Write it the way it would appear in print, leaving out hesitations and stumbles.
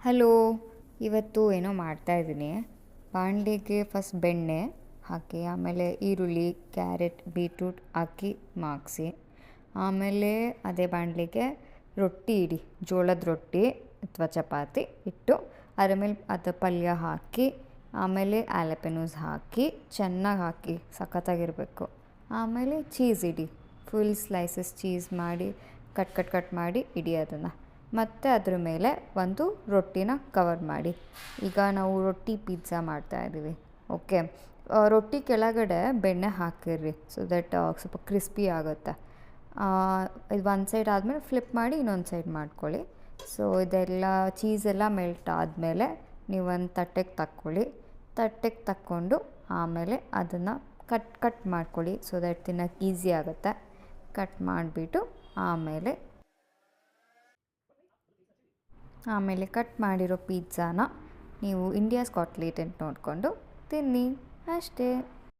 Hello. ಇವತ್ತು ಏನೋ ಮಾಡ್ತಾಯಿದ್ದೀನಿ. ಬಾಣಲಿಗೆ ಫಸ್ಟ್ ಬೆಣ್ಣೆ ಹಾಕಿ, ಆಮೇಲೆ ಈರುಳ್ಳಿ, ಕ್ಯಾರೆಟ್, ಬೀಟ್ರೂಟ್ ಹಾಕಿ ಮಾಗಿಸಿ, ಆಮೇಲೆ ಅದೇ ಬಾಣಲಿಗೆ ರೊಟ್ಟಿ ಇಡಿ, ಜೋಳದ ರೊಟ್ಟಿ ಅಥವಾ ಚಪಾತಿ ಇಟ್ಟು ಅದ್ರ ಮೇಲೆ ಅದು ಪಲ್ಯ ಹಾಕಿ, ಆಮೇಲೆ ಆಲಪೆನೂಸ್ ಹಾಕಿ ಚೆನ್ನಾಗಿ ಹಾಕಿ ಸಖತ್ತಾಗಿರಬೇಕು. ಆಮೇಲೆ ಚೀಸ್ ಇಡಿ, ಫುಲ್ ಸ್ಲೈಸಸ್ ಚೀಸ್ ಮಾಡಿ ಕಟ್ ಮಾಡಿ ಇಡಿ ಅದನ್ನು. ಮತ್ತು ಅದ್ರ ಮೇಲೆ ಒಂದು ರೊಟ್ಟಿನ ಕವರ್ ಮಾಡಿ. ಈಗ ನಾವು ರೊಟ್ಟಿ ಪಿಜ್ಜಾ ಮಾಡ್ತಾಯಿದ್ದೀವಿ. ಓಕೆ, ರೊಟ್ಟಿ ಕೆಳಗಡೆ ಬೆಣ್ಣೆ ಹಾಕಿರ್ರಿ, ಸೊ ದಟ್ ಸ್ವಲ್ಪ ಕ್ರಿಸ್ಪಿ ಆಗುತ್ತೆ. ಇದು ಒಂದು ಸೈಡ್ ಆದಮೇಲೆ ಫ್ಲಿಪ್ ಮಾಡಿ ಇನ್ನೊಂದು ಸೈಡ್ ಮಾಡ್ಕೊಳ್ಳಿ. ಸೊ ಇದೆಲ್ಲ ಚೀಸೆಲ್ಲ ಮೆಲ್ಟ್ ಆದಮೇಲೆ ನೀವು ಒಂದು ತಟ್ಟೆಗೆ ತಕ್ಕೊಳ್ಳಿ. ತಟ್ಟೆಗೆ ತಕ್ಕೊಂಡು ಆಮೇಲೆ ಅದನ್ನು ಕಟ್ ಮಾಡ್ಕೊಳ್ಳಿ, ಸೊ ದಟ್ ತಿನ್ನೋಕ್ಕೆ ಈಸಿ ಆಗುತ್ತೆ. ಕಟ್ ಮಾಡಿಬಿಟ್ಟು ಆಮೇಲೆ ಕಟ್ ಮಾಡಿರೋ ಪಿಜ್ಜಾನ ನೀವು ಇಂಡಿಯಾಸ್ ಗಾಟ್ ಟಾಲೆಂಟ್ ನೋಡಿಕೊಂಡು ತಿನ್ನಿ, ಅಷ್ಟೇ.